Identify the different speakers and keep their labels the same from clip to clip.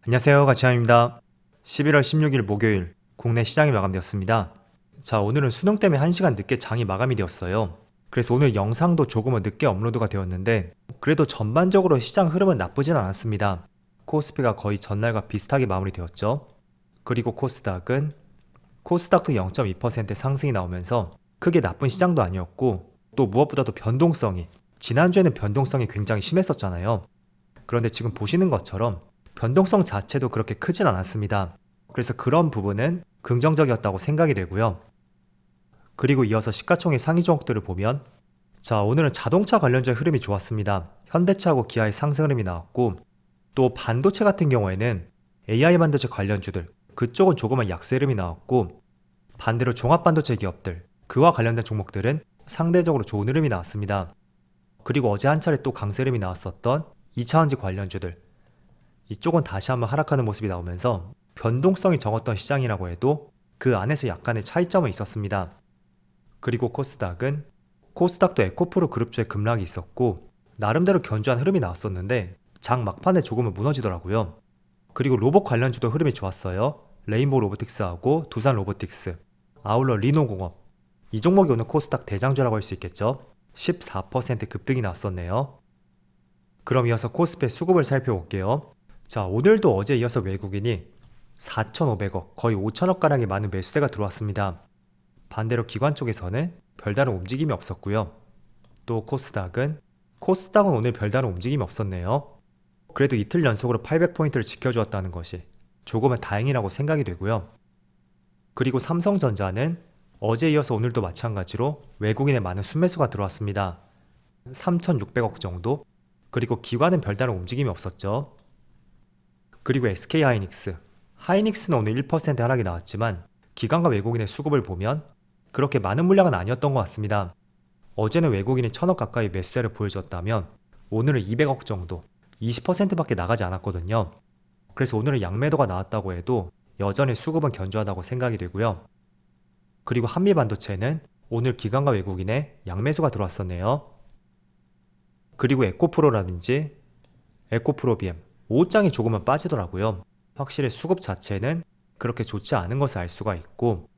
Speaker 1: 안녕하세요, 가치함입니다. 11월 16일 목요일 국내 시장이 마감되었습니다. 자, 오늘은 수능 때문에 1시간 늦게 장이 마감이 되었어요. 그래서 오늘 영상도 조금은 늦게 업로드가 되었는데 그래도 전반적으로 시장 흐름은 나쁘진 않았습니다. 코스피가 거의 전날과 비슷하게 마무리되었죠. 그리고 코스닥도 0.2% 상승이 나오면서 크게 나쁜 시장도 아니었고, 또 무엇보다도 지난주에는 변동성이 굉장히 심했었잖아요. 그런데 지금 보시는 것처럼 변동성 자체도 그렇게 크진 않았습니다. 그래서 그런 부분은 긍정적이었다고 생각이 되고요. 그리고 이어서 시가총액 상위 종목들을 보면, 자, 오늘은 자동차 관련주의 흐름이 좋았습니다. 현대차하고 기아의 상승 흐름이 나왔고, 또 반도체 같은 경우에는 AI 반도체 관련주들, 그쪽은 조금만 약세 흐름이 나왔고, 반대로 종합반도체 기업들, 그와 관련된 종목들은 상대적으로 좋은 흐름이 나왔습니다. 그리고 어제 한 차례 또 강세 흐름이 나왔었던 2차전지 관련주들, 이쪽은 다시 한번 하락하는 모습이 나오면서 변동성이 적었던 시장이라고 해도 그 안에서 약간의 차이점은 있었습니다. 그리고 코스닥도 에코프로 그룹주의 급락이 있었고 나름대로 견조한 흐름이 나왔었는데 장 막판에 조금은 무너지더라고요. 그리고 로봇 관련주도 흐름이 좋았어요. 레인보우 로보틱스하고 두산 로보틱스, 아울러 리노공업, 이 종목이 오늘 코스닥 대장주라고 할 수 있겠죠. 14% 급등이 나왔었네요. 그럼 이어서 코스피의 수급을 살펴볼게요. 자, 오늘도 어제 이어서 외국인이 4,500억, 거의 5천억가량의 많은 매수세가 들어왔습니다. 반대로 기관 쪽에서는 별다른 움직임이 없었고요. 또 코스닥은 오늘 별다른 움직임이 없었네요. 그래도 이틀 연속으로 800포인트를 지켜주었다는 것이 조금은 다행이라고 생각이 되고요. 그리고 삼성전자는 어제 이어서 오늘도 마찬가지로 외국인의 많은 순매수가 들어왔습니다. 3,600억 정도. 그리고 기관은 별다른 움직임이 없었죠. 그리고 SK 하이닉스는 오늘 1% 하락이 나왔지만 기관과 외국인의 수급을 보면 그렇게 많은 물량은 아니었던 것 같습니다. 어제는 외국인이 1,000억 가까이 매수세를 보여줬다면 오늘은 200억 정도, 20%밖에 나가지 않았거든요. 그래서 오늘은 양매도가 나왔다고 해도 여전히 수급은 견조하다고 생각이 되고요. 그리고 한미반도체는 오늘 기관과 외국인의 양매수가 들어왔었네요. 그리고 에코프로라든지 에코프로비엠, 5장이 조금은 빠지더라고요. 확실히 수급 자체는 그렇게 좋지 않은 것을 알 수가 있고,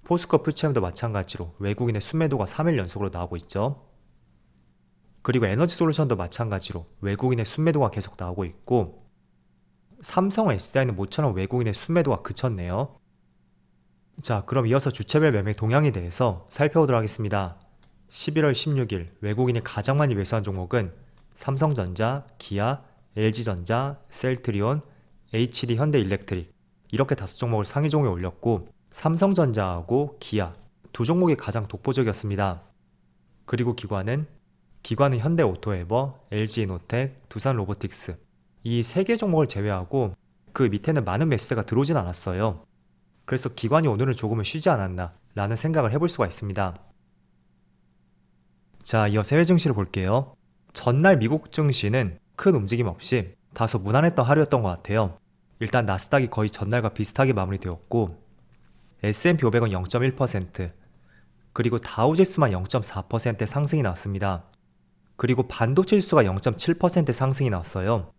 Speaker 1: 포스코 퓨처엠도 마찬가지로 외국인의 순매도가 3일 연속으로 나오고 있죠. 그리고 에너지솔루션도 마찬가지로 외국인의 순매도가 계속 나오고 있고, 삼성과 SDI는 모처럼 외국인의 순매도가 그쳤네요. 자, 그럼 이어서 주체별 매매 동향에 대해서 살펴보도록 하겠습니다. 11월 16일 외국인이 가장 많이 매수한 종목은 삼성전자, 기아, LG전자, 셀트리온, HD 현대일렉트릭, 이렇게 5종목을 상위 종목에 올렸고 삼성전자하고 기아 두 종목이 가장 독보적이었습니다. 그리고 기관은 현대오토에버, LG이노텍, 두산로보틱스, 이 3개 종목을 제외하고 그 밑에는 많은 매수세가 들어오진 않았어요. 그래서 기관이 오늘은 조금은 쉬지 않았나 라는 생각을 해볼 수가 있습니다. 자, 이어서 해외 증시를 볼게요. 전날 미국 증시는 큰 움직임 없이 다소 무난했던 하루였던 것 같아요. 일단 나스닥이 거의 전날과 비슷하게 마무리되었고 S&P 500은 0.1%, 그리고 다우지수만 0.4% 상승이 나왔습니다. 그리고 반도체 지수가 0.7% 상승이 나왔어요.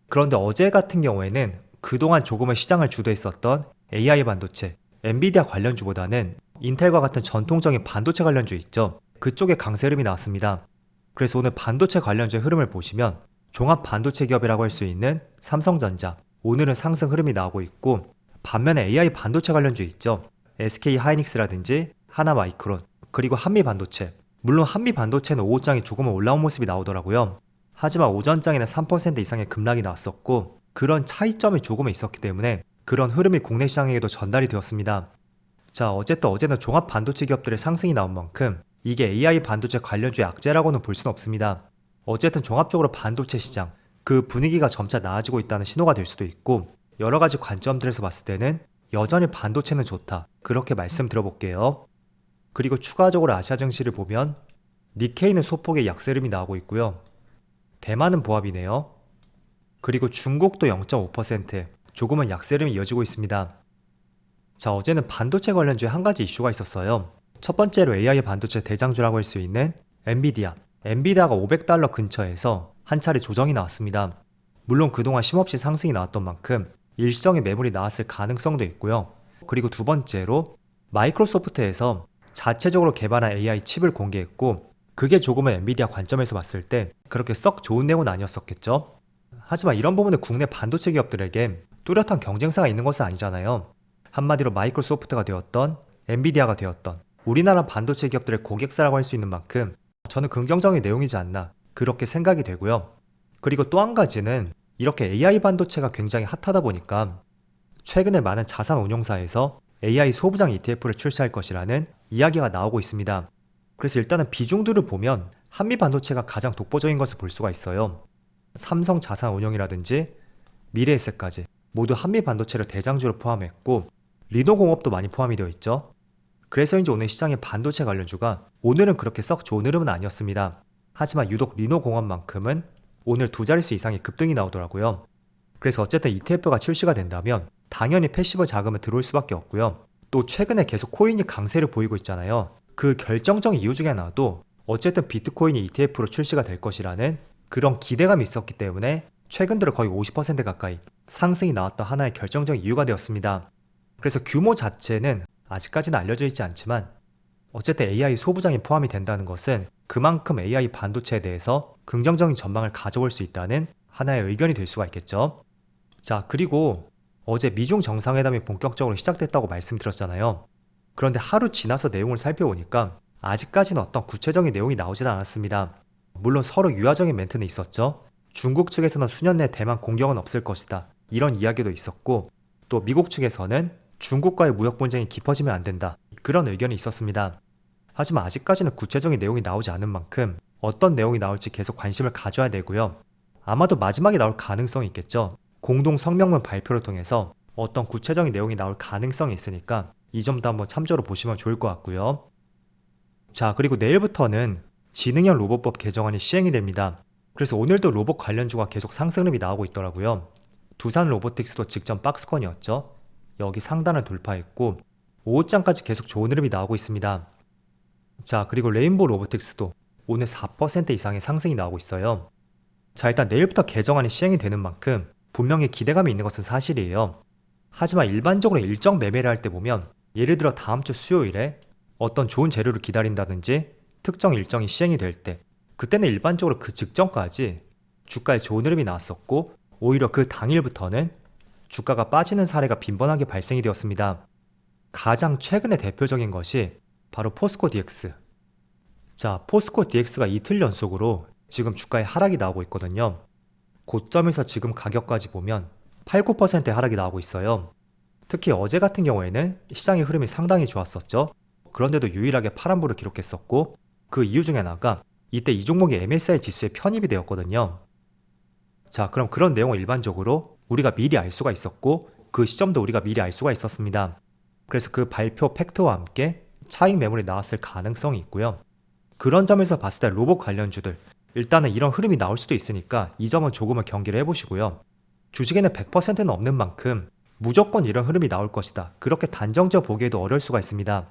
Speaker 1: 그런데 어제 같은 경우에는 그동안 조금은 시장을 주도했었던 AI 반도체, 엔비디아 관련주보다는 인텔과 같은 전통적인 반도체 관련주 있죠. 그쪽에 강세 흐름이 나왔습니다. 그래서 오늘 반도체 관련주의 흐름을 보시면 종합 반도체 기업이라고 할 수 있는 삼성전자, 오늘은 상승 흐름이 나오고 있고, 반면에 AI 반도체 관련주 있죠. SK 하이닉스라든지 하나마이크론, 그리고 한미반도체. 물론 한미반도체는 오후장이 조금은 올라온 모습이 나오더라고요. 하지만 오전장에는 3% 이상의 급락이 나왔었고, 그런 차이점이 조금은 있었기 때문에 그런 흐름이 국내 시장에게도 전달이 되었습니다. 자, 어제는 종합 반도체 기업들의 상승이 나온 만큼 이게 AI 반도체 관련주의 악재라고는 볼 수는 없습니다. 어쨌든 종합적으로 반도체 시장, 그 분위기가 점차 나아지고 있다는 신호가 될 수도 있고, 여러 가지 관점들에서 봤을 때는 여전히 반도체는 좋다, 그렇게 말씀드려볼게요. 그리고 추가적으로 아시아 증시를 보면 니케이는 소폭의 약세 흐름이 나오고 있고요. 대만은 보합이네요. 그리고 중국도 0.5%, 조금은 약세 흐름이 이어지고 있습니다. 자, 어제는 반도체 관련주에 한 가지 이슈가 있었어요. 첫 번째로 AI 반도체 대장주라고 할 수 있는 엔비디아가 $500 근처에서 한 차례 조정이 나왔습니다. 물론 그동안 쉼없이 상승이 나왔던 만큼 일시적인 매물이 나왔을 가능성도 있고요. 그리고 두 번째로 마이크로소프트에서 자체적으로 개발한 AI 칩을 공개했고 그게 조금은 엔비디아 관점에서 봤을 때 그렇게 썩 좋은 내용은 아니었었겠죠. 하지만 이런 부분은 국내 반도체 기업들에게 뚜렷한 경쟁사가 있는 것은 아니잖아요. 한마디로 마이크로소프트가 되었던 엔비디아가 되었던 우리나라 반도체 기업들의 고객사라고 할 수 있는 만큼 저는 긍정적인 내용이지 않나 그렇게 생각이 되고요. 그리고 또 한 가지는 이렇게 AI 반도체가 굉장히 핫하다 보니까 최근에 많은 자산 운용사에서 AI 소부장 ETF를 출시할 것이라는 이야기가 나오고 있습니다. 그래서 일단은 비중들을 보면 한미 반도체가 가장 독보적인 것을 볼 수가 있어요. 삼성 자산운용이라든지 미래에셋까지 모두 한미 반도체를 대장주로 포함했고 리노공업도 많이 포함이 되어 있죠. 그래서인지 오늘 시장의 반도체 관련주가 오늘은 그렇게 썩 좋은 흐름은 아니었습니다. 하지만 유독 리노공업만큼은 오늘 두 자릿수 이상의 급등이 나오더라고요. 그래서 어쨌든 ETF가 출시가 된다면 당연히 패시브 자금은 들어올 수밖에 없고요. 또 최근에 계속 코인이 강세를 보이고 있잖아요. 그 결정적인 이유 중에 하나도 어쨌든 비트코인이 ETF로 출시가 될 것이라는 그런 기대감이 있었기 때문에 최근 들어 거의 50% 가까이 상승이 나왔던 하나의 결정적인 이유가 되었습니다. 그래서 규모 자체는 아직까지는 알려져 있지 않지만 어쨌든 AI 소부장이 포함이 된다는 것은 그만큼 AI 반도체에 대해서 긍정적인 전망을 가져올 수 있다는 하나의 의견이 될 수가 있겠죠. 자, 그리고 어제 미중 정상회담이 본격적으로 시작됐다고 말씀드렸잖아요. 그런데 하루 지나서 내용을 살펴보니까 아직까지는 어떤 구체적인 내용이 나오진 않았습니다. 물론 서로 유화적인 멘트는 있었죠. 중국 측에서는 수년 내 대만 공격은 없을 것이다. 이런 이야기도 있었고 또 미국 측에서는 중국과의 무역 분쟁이 깊어지면 안 된다. 그런 의견이 있었습니다. 하지만 아직까지는 구체적인 내용이 나오지 않은 만큼 어떤 내용이 나올지 계속 관심을 가져야 되고요. 아마도 마지막에 나올 가능성이 있겠죠. 공동 성명문 발표를 통해서 어떤 구체적인 내용이 나올 가능성이 있으니까 이 점도 한번 참조로 보시면 좋을 것 같고요. 자, 그리고 내일부터는 지능형 로봇법 개정안이 시행이 됩니다. 그래서 오늘도 로봇 관련주가 계속 상승률이 나오고 있더라고요. 두산 로보틱스도 직전 박스권이었죠. 여기 상단을 돌파했고 5호장까지 계속 좋은 흐름이 나오고 있습니다. 자, 그리고 레인보우 로보틱스도 오늘 4% 이상의 상승이 나오고 있어요. 자, 일단 내일부터 개정안이 시행이 되는 만큼 분명히 기대감이 있는 것은 사실이에요. 하지만 일반적으로 일정 매매를 할 때 보면 예를 들어 다음 주 수요일에 어떤 좋은 재료를 기다린다든지 특정 일정이 시행이 될 때 그때는 일반적으로 그 직전까지 주가에 좋은 흐름이 나왔었고 오히려 그 당일부터는 주가가 빠지는 사례가 빈번하게 발생이 되었습니다. 가장 최근의 대표적인 것이 바로 포스코 DX. 자, 포스코 DX가 이틀 연속으로 지금 주가에 하락이 나오고 있거든요. 고점에서 지금 가격까지 보면 8, 9%의 하락이 나오고 있어요. 특히 어제 같은 경우에는 시장의 흐름이 상당히 좋았었죠. 그런데도 유일하게 파란불을 기록했었고 그 이유 중에 하나가 이때 이 종목이 MSCI 지수에 편입이 되었거든요. 자, 그럼 그런 내용을 일반적으로 우리가 미리 알 수가 있었고 그 시점도 우리가 미리 알 수가 있었습니다. 그래서 그 발표 팩트와 함께 차익 매물이 나왔을 가능성이 있고요. 그런 점에서 봤을 때 로봇 관련주들 일단은 이런 흐름이 나올 수도 있으니까 이 점은 조금은 경계를 해보시고요. 주식에는 100%는 없는 만큼 무조건 이런 흐름이 나올 것이다. 그렇게 단정지어 보기에도 어려울 수가 있습니다.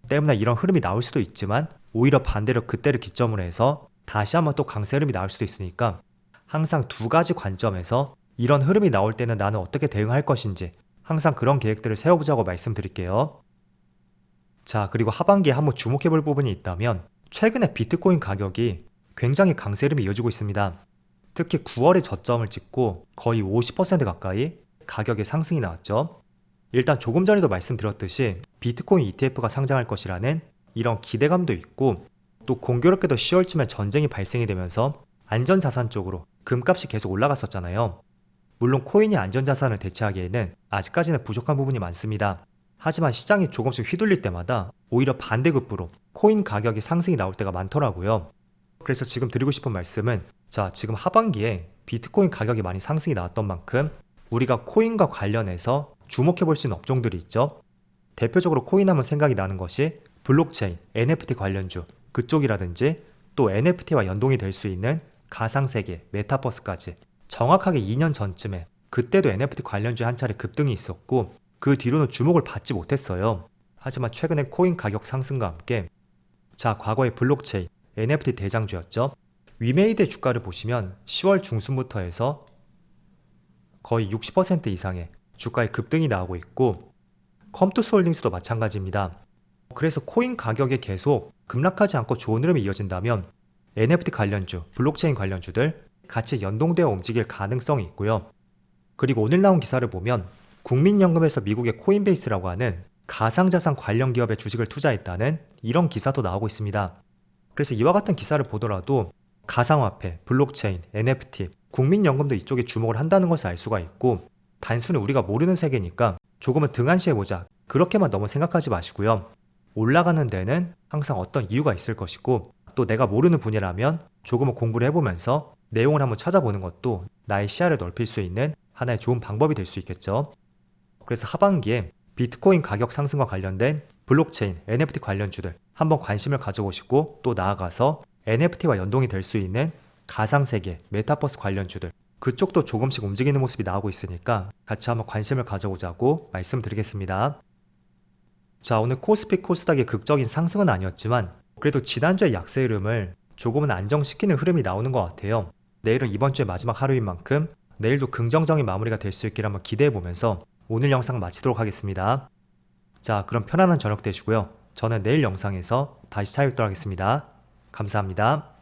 Speaker 1: 때문에 이런 흐름이 나올 수도 있지만 오히려 반대로 그때를 기점으로 해서 다시 한번 또 강세 흐름이 나올 수도 있으니까 항상 두 가지 관점에서 이런 흐름이 나올 때는 나는 어떻게 대응할 것인지 항상 그런 계획들을 세워보자고 말씀드릴게요. 자, 그리고 하반기에 한번 주목해볼 부분이 있다면 최근에 비트코인 가격이 굉장히 강세 흐름이 이어지고 있습니다. 특히 9월에 저점을 찍고 거의 50% 가까이 가격의 상승이 나왔죠. 일단 조금 전에도 말씀드렸듯이 비트코인 ETF가 상장할 것이라는 이런 기대감도 있고 또 공교롭게도 10월쯤에 전쟁이 발생이 되면서 안전자산 쪽으로 금값이 계속 올라갔었잖아요. 물론 코인이 안전자산을 대체하기에는 아직까지는 부족한 부분이 많습니다. 하지만 시장이 조금씩 휘둘릴 때마다 오히려 반대급부로 코인 가격이 상승이 나올 때가 많더라고요. 그래서 지금 드리고 싶은 말씀은 자, 지금 하반기에 비트코인 가격이 많이 상승이 나왔던 만큼 우리가 코인과 관련해서 주목해 볼 수 있는 업종들이 있죠. 대표적으로 코인 하면 생각이 나는 것이 블록체인, NFT 관련주 그쪽이라든지 또 NFT와 연동이 될 수 있는 가상세계, 메타버스까지 정확하게 2년 전쯤에 그때도 NFT 관련주에 한 차례 급등이 있었고 그 뒤로는 주목을 받지 못했어요. 하지만 최근에 코인 가격 상승과 함께 자, 과거의 블록체인, NFT 대장주였죠. 위메이드의 주가를 보시면 10월 중순부터 해서 거의 60% 이상의 주가의 급등이 나오고 있고 컴투스 홀딩스도 마찬가지입니다. 그래서 코인 가격이 계속 급락하지 않고 좋은 흐름이 이어진다면 NFT 관련주, 블록체인 관련주들 같이 연동되어 움직일 가능성이 있고요. 그리고 오늘 나온 기사를 보면 국민연금에서 미국의 코인베이스라고 하는 가상자산 관련 기업의 주식을 투자했다는 이런 기사도 나오고 있습니다. 그래서 이와 같은 기사를 보더라도 가상화폐, 블록체인, NFT, 국민연금도 이쪽에 주목을 한다는 것을 알 수가 있고 단순히 우리가 모르는 세계니까 조금은 등한시해보자 그렇게만 너무 생각하지 마시고요. 올라가는 데는 항상 어떤 이유가 있을 것이고 또 내가 모르는 분야라면 조금은 공부를 해보면서 내용을 한번 찾아보는 것도 나의 시야를 넓힐 수 있는 하나의 좋은 방법이 될 수 있겠죠. 그래서 하반기에 비트코인 가격 상승과 관련된 블록체인, NFT 관련주들 한번 관심을 가져보시고 또 나아가서 NFT와 연동이 될 수 있는 가상세계, 메타버스 관련주들 그쪽도 조금씩 움직이는 모습이 나오고 있으니까 같이 한번 관심을 가져보자고 말씀드리겠습니다. 자, 오늘 코스피 코스닥의 극적인 상승은 아니었지만 그래도 지난주의 약세 흐름을 조금은 안정시키는 흐름이 나오는 것 같아요. 내일은 이번 주의 마지막 하루인 만큼 내일도 긍정적인 마무리가 될 수 있기를 한번 기대해보면서 오늘 영상 마치도록 하겠습니다. 자, 그럼 편안한 저녁 되시고요. 저는 내일 영상에서 다시 찾아뵙도록 하겠습니다. 감사합니다.